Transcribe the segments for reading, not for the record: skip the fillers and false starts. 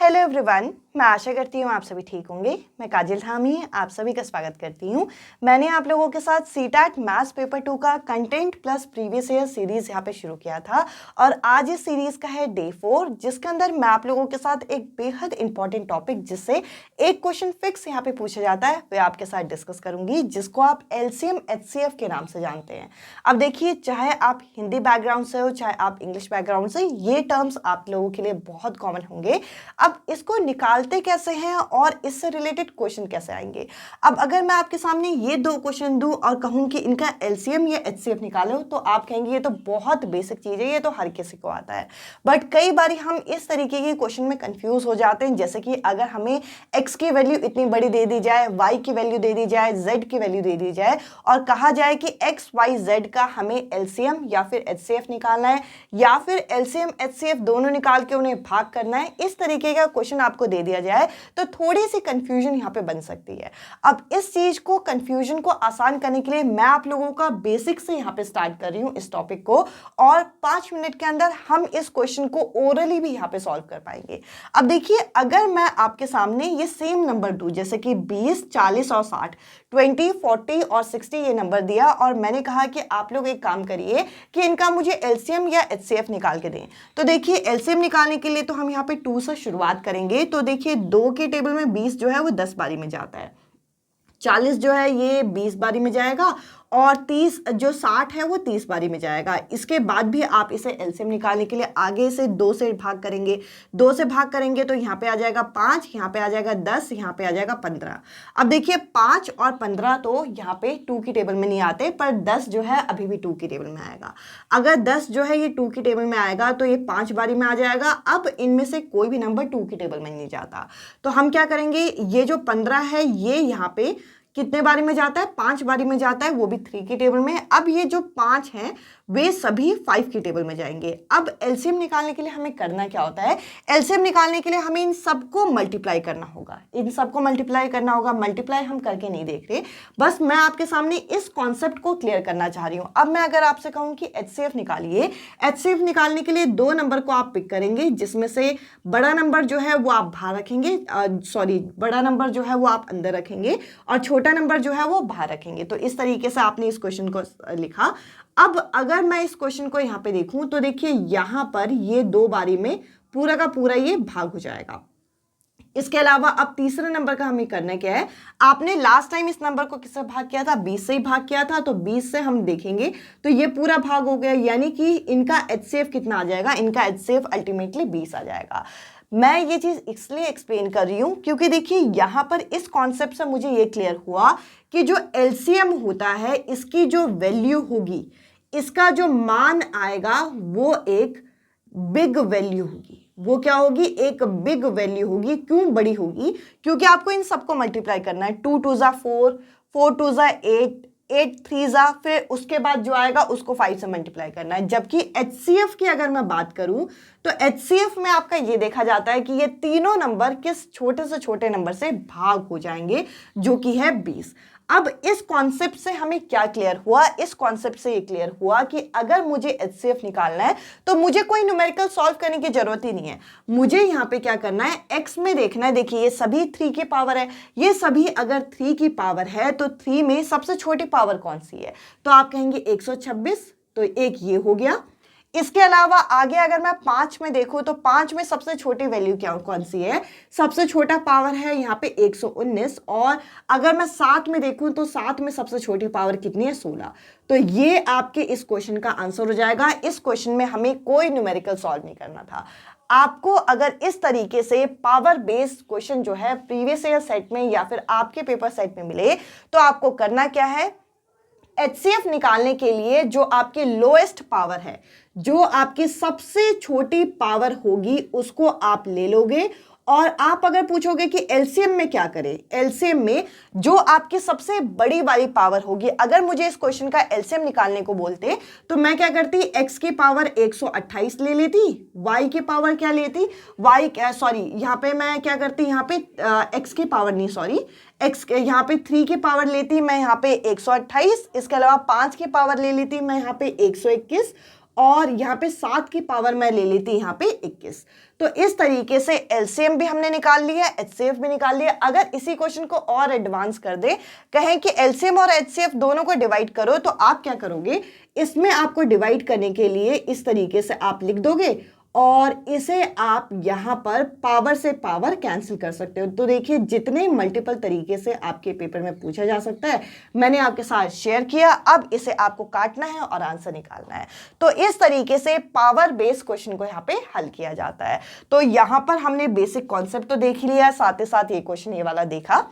Hello everyone, मैं आशा करती हूँ आप सभी ठीक होंगे। मैं काजल धामी आप सभी का स्वागत करती हूँ। मैंने आप लोगों के साथ सीटैट मैथ्स पेपर 2 का content plus previous year series यहाँ पे शुरू किया था और आज इस सीरीज का है डे 4, जिसके अंदर मैं आप लोगों के साथ एक बेहद इंपॉर्टेंट टॉपिक जिससे एक क्वेश्चन फिक्स यहाँ पे पूछा जाता है वे आपके साथ डिस्कस करूंगी, जिसको आप LCM HCF के नाम से जानते हैं। अब देखिए, चाहे आप हिंदी बैकग्राउंड से हो चाहे आप इंग्लिश बैकग्राउंड से, ये टर्म्स आप लोगों के लिए बहुत कॉमन होंगे। अब इसको निकालते कैसे हैं और इससे रिलेटेड क्वेश्चन कैसे आएंगे। अब अगर मैं आपके सामने ये दो क्वेश्चन दूं और कहूं कि इनका LCM या HCF निकालो, तो आप कहेंगे ये तो बहुत बेसिक चीज़ है, ये तो हर किसी को आता है। बट कई बार हम इस तरीके के क्वेश्चन में कंफ्यूज हो जाते हैं, जैसे कि अगर हमें x की वैल्यू इतनी बड़ी दे दी जाए, y की वैल्यू दे दी जाए, z की वैल्यू दे दी जाए और कहा जाए कि x y z का हमें LCM या फिर HCF निकालना है या फिर LCM HCF दोनों निकाल के उन्हें भाग करना है, इस तरीके का क्वेश्चन आपको दे दिया जाए तो थोड़ी सी कंफ्यूजन यहाँ पे बन सकती है। अब इस चीज को, कंफ्यूजन को आसान करने के लिए मैं आप लोगों का बेसिक से यहाँ पे स्टार्ट कर रही हूँ इस टॉपिक को, और 5 मिनट के अंदर हम इस क्वेश्चन को ओरली भी यहाँ पे सॉल्व कर पाएंगे। अब देखिए, अगर मैं आपके सामने ये सेम नंबर दूं, जैसे कि 20, 40 और 60, 20, 40 और 60 ये नंबर दिया और मैंने कहा कि आप लोग एक काम करिए कि इनका मुझे LCM या HCF निकाल के दें। तो देखिए, LCM निकालने के लिए तो हम यहाँ पे 2 से शुरुआत करेंगे। तो देखिए, 2 के टेबल में 20 जो है वो 10 बारी में जाता है, 40 जो है ये 20 बारी में जाएगा और 30 जो 60 है वो 30 बारी में जाएगा। इसके बाद भी आप इसे LCM निकालने के लिए आगे से 2 से भाग करेंगे, 2 से भाग करेंगे तो यहाँ पे आ जाएगा 5, यहाँ पे आ जाएगा 10, यहाँ पे आ जाएगा 15। अब देखिए, 5 और 15 तो यहाँ पे 2 की टेबल में नहीं आते, पर 10 जो है अभी भी 2 की टेबल में आएगा। अगर 10 जो है ये 2 की टेबल में आएगा तो ये 5 बारी में आ जाएगा। अब इनमें से कोई भी नंबर 2 की टेबल में नहीं जाता, तो हम क्या करेंगे, ये जो 15 है ये यहाँ पे कितने बारी में जाता है, 5 बारी में जाता है, वो भी 3 की टेबल में। अब ये जो 5 हैं वे सभी 5 की टेबल में जाएंगे। अब LCM निकालने के लिए हमें करना क्या होता है, LCM निकालने के लिए हमें इन सबको मल्टीप्लाई करना होगा, इन सबको मल्टीप्लाई करना होगा। मल्टीप्लाई हम करके नहीं देख रहे, बस मैं आपके सामने इस कॉन्सेप्ट को क्लियर करना चाह रही हूँ। अब मैं अगर आपसे कहूँ कि HCF निकालिए, HCF निकालने के लिए 2 नंबर को आप पिक करेंगे, जिसमें से बड़ा नंबर जो है वो आप बाहर रखेंगे, बड़ा नंबर जो है वो आप अंदर रखेंगे और छोटा नंबर जो है वो बाहर रखेंगे। तो इस तरीके से आपने इस क्वेश्चन को लिखा। अब अगर मैं इस क्वेश्चन को यहाँ पे देखूं तो देखिए, यहाँ पर ये 2 बारी में पूरा का पूरा ये भाग हो जाएगा। इसके अलावा अब तीसरे नंबर का हमें करना क्या है, आपने लास्ट टाइम इस नंबर को किससे भाग किया था, 20 से ही भाग किया था, तो 20 से हम देखेंगे तो ये पूरा भाग हो गया, यानी कि इनका HCF कितना आ जाएगा, इनका HCF अल्टीमेटली 20 आ जाएगा। मैं ये चीज इसलिए एक्सप्लेन कर रही हूं क्योंकि देखिए, यहां पर इस कॉन्सेप्ट से मुझे ये क्लियर हुआ कि जो LCM होता है इसकी जो वैल्यू होगी, इसका जो मान आएगा वो एक बिग वैल्यू होगी। वो क्या होगी, एक बिग वैल्यू होगी। क्यों बड़ी होगी, क्योंकि आपको इन सबको मल्टीप्लाई करना है। 2 2 जा 4, 4 2 जा 8, 8 3 जा, फिर उसके बाद जो आएगा उसको 5 से मल्टीप्लाई करना है। जबकि HCF की अगर मैं बात करूं तो HCF में आपका ये देखा जाता है कि ये तीनों नंबर किस छोटे से छोटे नंबर से भाग हो जाएंगे, जो कि है 20। अब इस कॉन्सेप्ट से हमें क्या क्लियर हुआ, इस कॉन्सेप्ट से ये क्लियर हुआ कि अगर मुझे HCF निकालना है तो मुझे कोई न्यूमेरिकल सॉल्व करने की जरूरत ही नहीं है। मुझे यहाँ पे क्या करना है, x में देखना है। देखिए, ये सभी 3 की पावर है, ये सभी अगर 3 की पावर है तो 3 में सबसे छोटी पावर कौन सी है, तो आप कहेंगे 126, तो एक ये हो गया। इसके अलावा आगे अगर मैं 5 में देखूं तो 5 में सबसे छोटी वैल्यू क्या कौन सी है, सबसे छोटा पावर है यहाँ पे 119। और अगर मैं 7 में देखूं तो 7 में सबसे छोटी पावर कितनी है, 16। तो ये आपके इस क्वेश्चन का आंसर हो जाएगा। इस क्वेश्चन में हमें कोई न्यूमेरिकल सॉल्व नहीं करना था। आपको अगर इस तरीके से पावर बेस्ड क्वेश्चन जो है प्रीवियस ईयर सेट में या फिर आपके पेपर सेट में मिले, तो आपको करना क्या है, HCF निकालने के लिए जो आपकी लोएस्ट पावर है, जो आपकी सबसे छोटी पावर होगी, उसको आप ले लोगे। और आप अगर पूछोगे कि LCM में क्या करें, LCM में जो आपकी सबसे बड़ी वाली पावर होगी, अगर मुझे इस क्वेश्चन का LCM निकालने को बोलते तो मैं क्या करती, x की पावर 128 ले लेती, y की पावर क्या लेती, यहाँ पे मैं क्या करती, यहाँ पे x की पावर नहीं, x यहाँ पे 3 की पावर लेती मैं यहाँ पे 128, इसके अलावा 5 की पावर ले लेती मैं यहाँ पे 121 और यहाँ पे 7 की पावर मैं ले लेती यहाँ पे 21। तो इस तरीके से एलसीएम भी हमने निकाल लिया, एचसीएफ भी निकाल लिया। अगर इसी क्वेश्चन को और एडवांस कर दे, कहें कि एलसीएम और एचसीएफ दोनों को डिवाइड करो, तो आप क्या करोगे, इसमें आपको डिवाइड करने के लिए इस तरीके से आप लिख दोगे और इसे आप यहाँ पर पावर से पावर कैंसिल कर सकते हो। तो देखिए जितने मल्टीपल तरीके से आपके पेपर में पूछा जा सकता है मैंने आपके साथ शेयर किया। अब इसे आपको काटना है और आंसर निकालना है। तो इस तरीके से पावर बेस्ड क्वेश्चन को यहाँ पे हल किया जाता है। तो यहाँ पर हमने बेसिक कॉन्सेप्ट तो देख लिया, साथ ही साथ ये क्वेश्चन ये वाला देखा।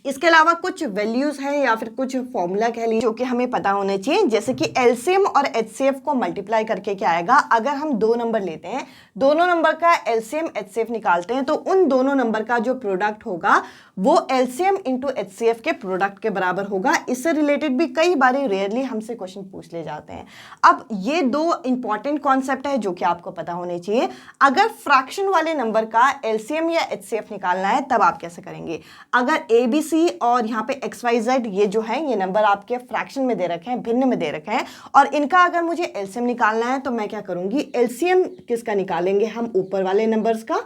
इसके अलावा कुछ वैल्यूज हैं या फिर कुछ फॉर्मूला कह लीजिए जो कि हमें पता होने चाहिए, जैसे कि एलसीएम और एचसीएफ को मल्टीप्लाई करके क्या आएगा। अगर हम दो नंबर लेते हैं, दोनों नंबर का एलसीएम एचसीएफ निकालते हैं, तो उन दोनों नंबर का जो प्रोडक्ट होगा वो एलसीएम इंटू एचसीएफ के प्रोडक्ट के बराबर होगा। इससे रिलेटेड भी कई बार रेयरली हमसे क्वेश्चन पूछ ले जाते हैं। अब ये दो इंपॉर्टेंट कॉन्सेप्ट है जो कि आपको पता होने चाहिए। अगर फ्रैक्शन वाले नंबर का एलसीएम या एचसीएफ निकालना है तब आप कैसे करेंगे। अगर एबीसी और यहाँ पे XYZ ये जो है ये नंबर आपके फ्रैक्शन में दे रखे हैं, भिन्न में दे रखे हैं, और इनका अगर मुझे एलसीएम निकालना है तो मैं क्या करूंगी, एलसीएम किसका निकालेंगे हम, ऊपर वाले नंबर्स का,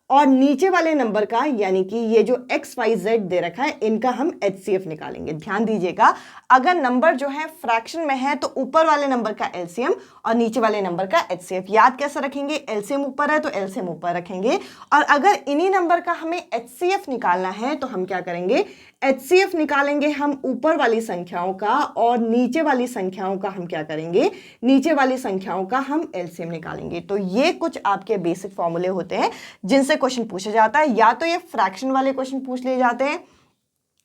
और नीचे वाले नंबर का यानी कि ये जो XYZ दे रखा है इनका हम HCF निकालेंगे। ध्यान दीजिएगा, अगर नंबर जो है फ्रैक्शन में है तो ऊपर वाले नंबर का LCM और नीचे वाले नंबर का HCF। याद कैसे रखेंगे, LCM ऊपर है तो LCM ऊपर रखेंगे, और अगर इन्हीं नंबर का हमें HCF निकालना है तो हम क्या करेंगे, HCF निकालेंगे हम ऊपर वाली संख्याओं का, और नीचे वाली संख्याओं का हम क्या करेंगे, नीचे वाली संख्याओं का हम LCM निकालेंगे। तो ये कुछ आपके बेसिक फॉर्मूले होते हैं जिनसे क्वेश्चन पूछा जाता है। या तो ये फ्रैक्शन वाले क्वेश्चन पूछ लिए जाते हैं,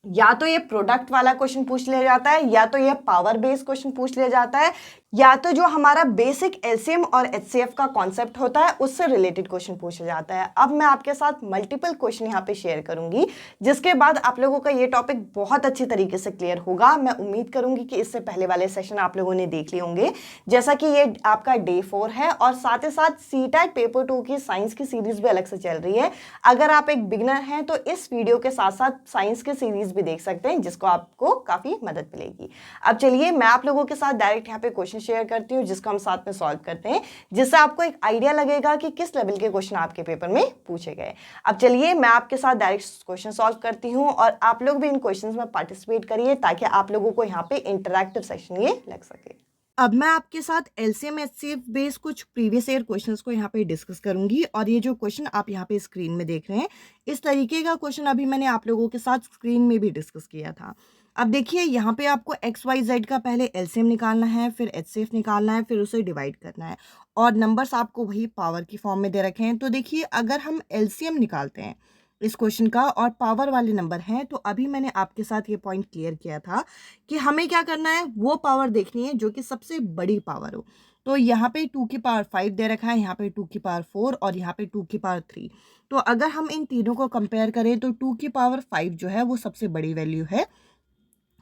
या तो ये प्रोडक्ट वाला क्वेश्चन पूछ लिया जाता है, या तो ये पावर बेस्ड क्वेश्चन पूछ लिया जाता है, या तो जो हमारा बेसिक एलसीएम और एचसीएफ का कॉन्सेप्ट होता है उससे रिलेटेड क्वेश्चन पूछा जाता है। अब मैं आपके साथ मल्टीपल क्वेश्चन यहाँ पे शेयर करूंगी, जिसके बाद आप लोगों का ये टॉपिक बहुत अच्छी तरीके से क्लियर होगा। मैं उम्मीद करूंगी कि इससे पहले वाले सेशन आप लोगों ने देख लिए होंगे, जैसा कि ये आपका डे 4 है, और साथ ही साथ सीटैट पेपर 2 की साइंस की सीरीज भी अलग से चल रही है। अगर आप एक बिगनर हैं तो इस वीडियो के साथ साथ साइंस की सीरीज भी देख सकते हैं, जिसको आपको काफी मदद मिलेगी। अब चलिए मैं आप लोगों के साथ डायरेक्ट यहाँ पे क्वेश्चन शेयर करती हूँ, जिसको हम साथ में सॉल्व करते हैं, जिससे आपको एक आइडिया लगेगा कि किस लेवल के क्वेश्चन आपके पेपर में पूछे गए। अब चलिए मैं आपके साथ डायरेक्ट क्वेश्चन सॉल्व करती हूँ, और आप लोग भी इन क्वेश्चंस में पार्टिसिपेट करिए ताकि आप लोगों को यहाँ पे इंटरैक्टिव सेशन ये लग सके। अब मैं आपके साथ एलसीएम एचसीएफ बेस्ड कुछ प्रीवियस ईयर क्वेश्चंस को यहाँ पे डिस्कस करूंगी, और ये जो क्वेश्चन आप यहाँ पे स्क्रीन में देख रहे हैं, इस तरीके का क्वेश्चन अभी मैंने आप लोगों के साथ स्क्रीन में भी डिस्कस किया था। अब देखिए यहाँ पे आपको XYZ का पहले एलसीएम निकालना है, फिर एचसीएफ निकालना है, फिर उसे डिवाइड करना है, और नंबर्स आपको वही पावर की फॉर्म में दे रखे हैं। तो देखिए अगर हम एलसीएम निकालते हैं इस क्वेश्चन का और पावर वाले नंबर हैं, तो अभी मैंने आपके साथ ये पॉइंट क्लियर किया था कि हमें क्या करना है, वो पावर देखनी है जो कि सबसे बड़ी पावर हो। तो यहाँ पे 2 की पावर 5 दे रखा है, यहाँ पे 2 की पावर 4 और यहाँ पे 2 की पावर 3। तो अगर हम इन तीनों को कंपेयर करें तो 2 की पावर 5 जो है वो सबसे बड़ी वैल्यू है,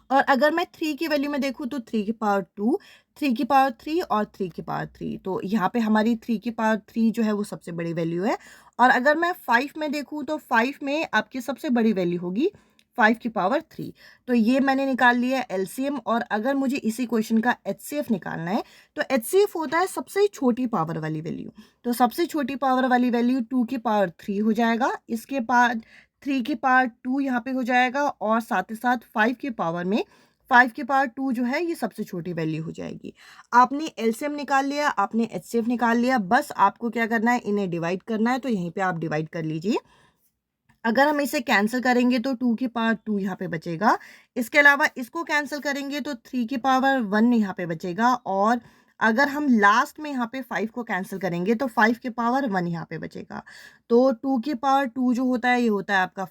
और अगर मैं 3 की वैल्यू में देखूँ तो 3 की पावर 2, 3 की पावर 3 और 3 की पावर 3। तो यहाँ पे हमारी 3 की पावर 3 जो है वो सबसे बड़ी वैल्यू है। और अगर मैं 5 में देखूँ तो 5 में आपकी सबसे बड़ी वैल्यू होगी 5 की पावर 3। तो ये मैंने निकाल लिया एलसीएम। और अगर मुझे इसी क्वेश्चन का एचसीएफ निकालना है तो एचसीएफ होता है सबसे छोटी पावर वाली वैल्यू। तो सबसे छोटी पावर वाली वैल्यू 2 की पावर 3 हो जाएगा, इसके बाद 3 की पावर 2 यहाँ पे हो जाएगा, और साथ ही साथ 5 की पावर में 5 की पावर 2 जो है ये सबसे छोटी वैल्यू हो जाएगी। आपने एलसीएम निकाल लिया, आपने एचसीएफ निकाल लिया, बस आपको क्या करना है, इन्हें डिवाइड करना है। तो यहीं पे आप डिवाइड कर लीजिए। अगर हम इसे कैंसिल करेंगे तो 2 की पावर 2 यहाँ पे बचेगा, इसके अलावा इसको कैंसिल करेंगे तो 3 की पावर 1 यहाँ पे बचेगा, और अगर हम लास्ट में यहाँ पे 5 को कैंसिल करेंगे तो 5 की पावर 1 यहाँ पे बचेगा। तो 2 की पावर 2 जो होता है ये होता है आपका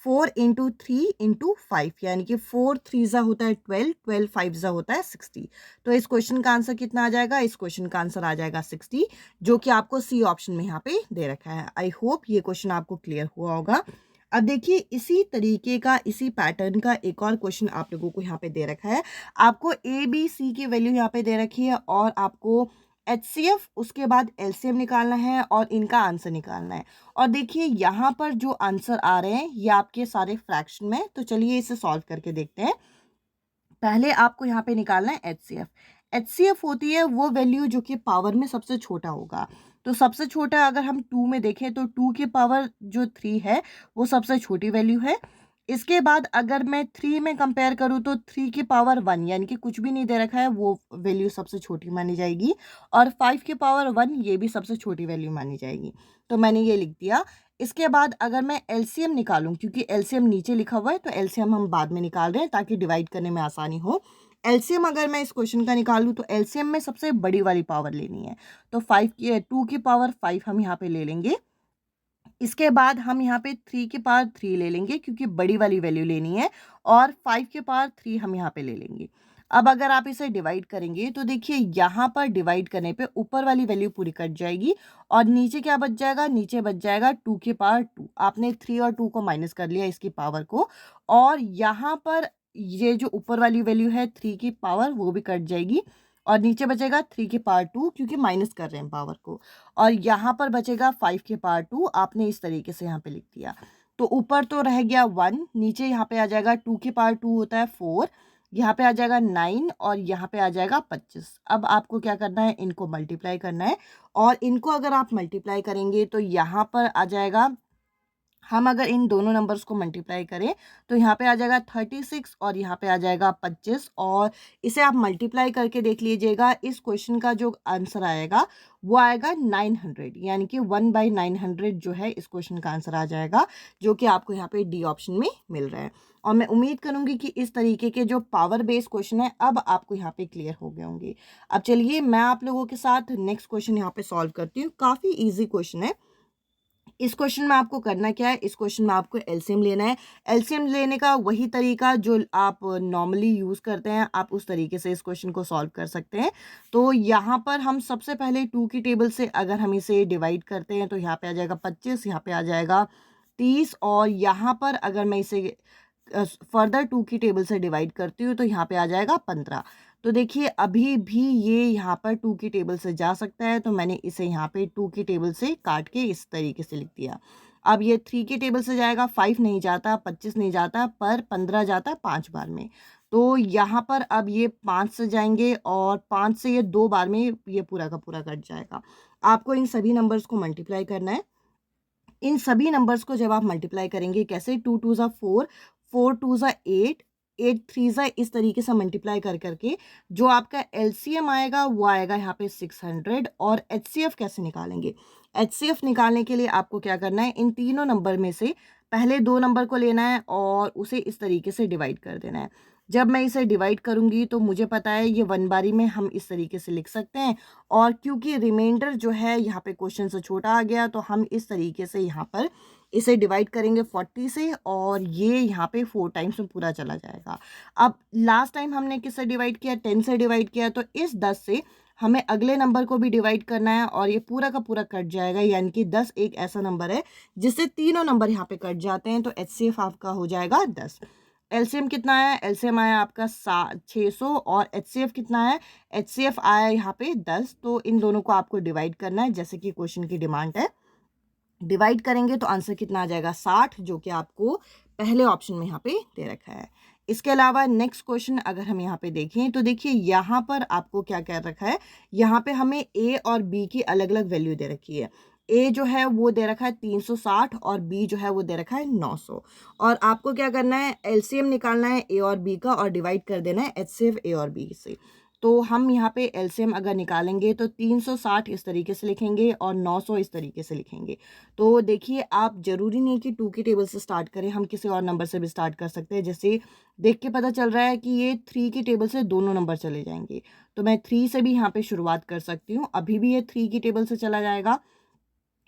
4 इंटू 3 इंटू 5, यानी कि 4 3 ज़ा होता है 12, 12 5 ज़ा होता है 60। तो इस क्वेश्चन का आंसर कितना आ जाएगा, इस क्वेश्चन का आंसर आ जाएगा 60, जो कि आपको सी ऑप्शन में यहाँ पे दे रखा है। आई होप ये क्वेश्चन आपको क्लियर हुआ होगा। अब देखिए इसी तरीके का, इसी पैटर्न का एक और क्वेश्चन आप लोगों को यहाँ पे दे रखा है। आपको ABC की वैल्यू यहाँ पे दे रखी है, और आपको HCF उसके बाद LCM निकालना है और इनका आंसर निकालना है। और देखिए यहाँ पर जो आंसर आ रहे हैं ये आपके सारे फ्रैक्शन में। तो चलिए इसे सॉल्व करके देखते हैं। पहले आपको यहाँ पे निकालना है HCF। HCF होती है वो वैल्यू जो कि पावर में सबसे छोटा होगा। तो सबसे छोटा अगर हम 2 में देखें तो 2 की पावर जो 3 है वो सबसे छोटी वैल्यू है। इसके बाद अगर मैं 3 में कंपेयर करूँ तो 3 की पावर 1 यानी कि कुछ भी नहीं दे रखा है वो वैल्यू सबसे छोटी मानी जाएगी, और 5 की पावर 1 ये भी सबसे छोटी वैल्यू मानी जाएगी। तो मैंने ये लिख दिया। इसके बाद अगर मैं एलसीएम निकालूं, क्योंकि एलसीएम नीचे लिखा हुआ है तो एलसीएम हम बाद में निकाल रहे हैं ताकि डिवाइड करने में आसानी हो। एलसीएम अगर मैं इस क्वेश्चन का निकालूं तो एलसीएम में सबसे बड़ी वाली पावर लेनी है, तो 2 की पावर 5 हम यहाँ पे ले लेंगे। इसके बाद हम यहाँ पे 3 की पावर 3 ले लेंगे क्योंकि बड़ी वाली वैल्यू लेनी है, और 5 की पावर 3 हम यहाँ पे ले लेंगे। अब अगर आप इसे डिवाइड करेंगे तो देखिए यहाँ पर डिवाइड करने पे ऊपर वाली वैल्यू पूरी कट जाएगी और नीचे क्या बच जाएगा, नीचे बच जाएगा 2 की पावर 2। आपने 3 और 2 को माइनस कर लिया इसकी पावर को, और यहाँ पर ये जो ऊपर वाली वैल्यू है 3 की पावर वो भी कट जाएगी और नीचे बचेगा 3 की पावर 2 क्योंकि माइनस कर रहे हैं पावर को, और यहाँ पर बचेगा 5 की पावर 2। आपने इस तरीके से यहाँ पे लिख दिया। तो ऊपर तो रह गया 1, नीचे यहाँ पे आ जाएगा 2 की पावर 2 होता है 4, यहाँ पे आ जाएगा 9 और यहाँ पे आ जाएगा 25। अब आपको क्या करना है, इनको मल्टीप्लाई करना है, और इनको अगर आप मल्टीप्लाई करेंगे तो यहाँ पर आ जाएगा, हम अगर इन दोनों नंबर्स को मल्टीप्लाई करें तो यहाँ पे आ जाएगा 36 और यहाँ पे आ जाएगा 25, और इसे आप मल्टीप्लाई करके देख लीजिएगा। इस क्वेश्चन का जो आंसर आएगा वो आएगा 900, यानी कि 1/900 जो है इस क्वेश्चन का आंसर आ जाएगा, जो कि आपको यहाँ पे डी ऑप्शन में मिल रहा है। और मैं उम्मीद करूँगी कि इस तरीके के जो पावर बेस्ड क्वेश्चन है अब आपको यहाँ पे क्लियर हो गए होंगे। अब चलिए मैं आप लोगों के साथ नेक्स्ट क्वेश्चन यहाँ पे सॉल्व करती हूँ। काफ़ी ईजी क्वेश्चन है। इस क्वेश्चन में आपको करना क्या है, इस क्वेश्चन में आपको एलसीएम लेना है। एलसीएम लेने का वही तरीका जो आप नॉर्मली यूज़ करते हैं, आप उस तरीके से इस क्वेश्चन को सॉल्व कर सकते हैं। तो यहाँ पर हम सबसे पहले 2 की टेबल से अगर हम इसे डिवाइड करते हैं तो यहाँ पे आ जाएगा 25, यहाँ पे आ जाएगा 30, और यहाँ पर अगर मैं इसे फर्दर 2 की टेबल से डिवाइड करती हूँ तो यहाँ पे आ जाएगा 15। तो देखिए अभी भी ये यहाँ पर 2 की टेबल से जा सकता है, तो मैंने इसे यहाँ पे 2 की टेबल से काट के इस तरीके से लिख दिया। अब ये 3 की टेबल से जाएगा, 5 नहीं जाता, 25 नहीं जाता, पर 15 जाता 5 बार में। तो यहाँ पर अब ये 5 से जाएंगे और 5 से ये 2 बार में ये पूरा का पूरा कट जाएगा। आपको इन सभी नंबर्स को मल्टीप्लाई करना है। इन सभी नंबर्स को जब आप मल्टीप्लाई करेंगे, कैसे, 2 2 ज़ा 4, 4 2 ज़ा 8, 8 3 ज़ा, इस तरीके से मल्टीप्लाई कर करके जो आपका एलसीएम आएगा वो आएगा यहाँ पे 600। और एचसीएफ कैसे निकालेंगे, एचसीएफ निकालने के लिए आपको क्या करना है, इन तीनों नंबर में से पहले 2 नंबर को लेना है और उसे इस तरीके से डिवाइड कर देना है। जब मैं इसे डिवाइड करूंगी तो मुझे पता है ये 1 बारी में हम इस तरीके से लिख सकते हैं, और क्योंकि रिमाइंडर जो है यहाँ पे क्वेश्चन से छोटा आ गया तो हम इस तरीके से यहाँ पर इसे डिवाइड करेंगे 40 से, और ये यहाँ पे 4 टाइम्स में पूरा चला जाएगा। अब लास्ट टाइम हमने किससे डिवाइड किया, 10 से डिवाइड किया, तो इस 10 से हमें अगले नंबर को भी डिवाइड करना है और ये पूरा का पूरा कट जाएगा, यानी कि 10 एक ऐसा नंबर है जिससे तीनों नंबर यहाँ पे कट जाते हैं। तो एचसीएफ आपका हो जाएगा 10। एलसीएम कितना है, एलसीएम आया आपका 600, और एचसीएफ कितना है, एचसीएफ आया यहाँ पे 10। तो इन दोनों को आपको डिवाइड करना है जैसे कि क्वेश्चन की डिमांड है। डिवाइड करेंगे तो आंसर कितना आ जाएगा, 60, जो कि आपको पहले ऑप्शन में यहाँ पे दे रखा है। इसके अलावा नेक्स्ट क्वेश्चन अगर हम यहाँ पे देखें तो देखिए यहाँ पर आपको क्या कर रखा है, यहाँ पे हमें ए और बी की अलग अलग वैल्यू दे रखी है। ए जो है वो दे रखा है 360 और बी जो है वो दे रखा है 900, और आपको क्या करना है, एलसीएम निकालना है ए और बी का और डिवाइड कर देना है एचसीएफ ए और बी से। तो हम यहाँ पे एलसीएम अगर निकालेंगे तो 360 इस तरीके से लिखेंगे और 900 इस तरीके से लिखेंगे। तो देखिए आप ज़रूरी नहीं कि 2 की टेबल से स्टार्ट करें, हम किसी और नंबर से भी स्टार्ट कर सकते हैं। जैसे देख के पता चल रहा है कि ये 3 की टेबल से दोनों नंबर चले जाएंगे, तो मैं 3 से भी यहाँ पे शुरुआत कर सकती हूँ। अभी भी ये 3 की टेबल से चला जाएगा,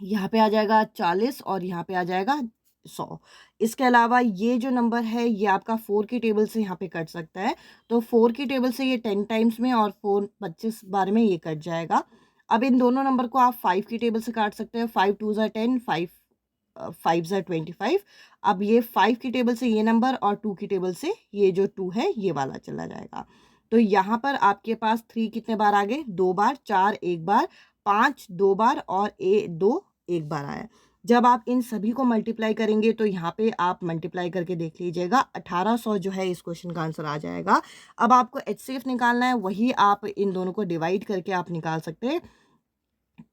यहाँ पे आ जाएगा 40 और यहाँ पे आ जाएगा 100। इसके अलावा ये जो नंबर है ये आपका 4 की टेबल से यहाँ पे कट सकता है, तो 4 की टेबल से ये 10 टाइम्स में और 4 25 बार में ये कट जाएगा। अब इन दोनों नंबर को आप 5 की टेबल से काट सकते हैं, 5 2 ज़ा 10, 5 5 ज़ा 25। अब ये 5 की टेबल से ये नंबर और 2 की टेबल से ये जो 2 है ये वाला चला जाएगा। तो यहाँ पर आपके पास 3 कितने बार आ गए, 2 बार, 4 1 बार, 5 2 बार और 2 1 बार आया। जब आप इन सभी को मल्टीप्लाई करेंगे तो यहाँ पे आप मल्टीप्लाई करके देख लीजिएगा, 1800 जो है इस क्वेश्चन का आंसर आ जाएगा। अब आपको HCF निकालना है, वही आप इन दोनों को डिवाइड करके आप निकाल सकते हैं।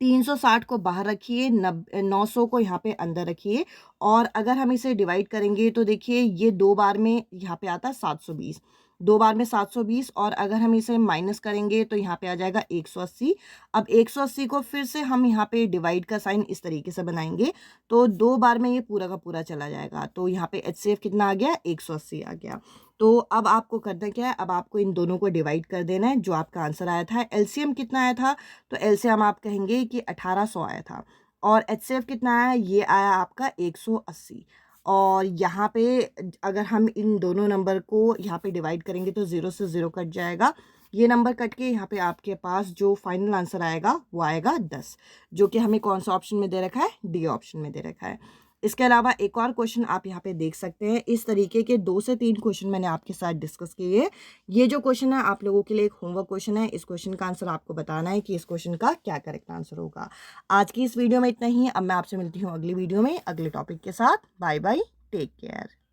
360 को बाहर रखिए, 900 को यहाँ पे अंदर रखिए, और अगर हम इसे डिवाइड करेंगे तो देखिए ये 2 बार में यहाँ पे आता है 720, 2 बार में 720, और अगर हम इसे माइनस करेंगे तो यहाँ पे आ जाएगा 180। अब 180 को फिर से हम यहाँ पे डिवाइड का साइन इस तरीके से बनाएंगे, तो 2 बार में ये पूरा का पूरा चला जाएगा, तो यहाँ पे HCF कितना आ गया, 180 आ गया। तो अब आपको करना क्या है, अब आपको इन दोनों को डिवाइड कर देना है, जो आपका आंसर आया था। LCM कितना आया था, तो LCM आप कहेंगे कि 1800 आया था, और HCF कितना आया, ये आया आपका 180। और यहाँ पे अगर हम इन दोनों नंबर को यहाँ पे डिवाइड करेंगे तो 0 से 0 कट जाएगा, ये नंबर कट के यहाँ पे आपके पास जो फाइनल आंसर आएगा वो आएगा 10, जो कि हमें कौन सा ऑप्शन में दे रखा है, डी ऑप्शन में दे रखा है। इसके अलावा एक और क्वेश्चन आप यहाँ पे देख सकते हैं। इस तरीके के 2 से 3 क्वेश्चन मैंने आपके साथ डिस्कस किए। ये जो क्वेश्चन है आप लोगों के लिए एक होमवर्क क्वेश्चन है। इस क्वेश्चन का आंसर आपको बताना है कि इस क्वेश्चन का क्या करेक्ट आंसर होगा। आज की इस वीडियो में इतना ही। अब मैं आपसे मिलती हूँ अगली वीडियो में अगले टॉपिक के साथ। Bye bye, take care.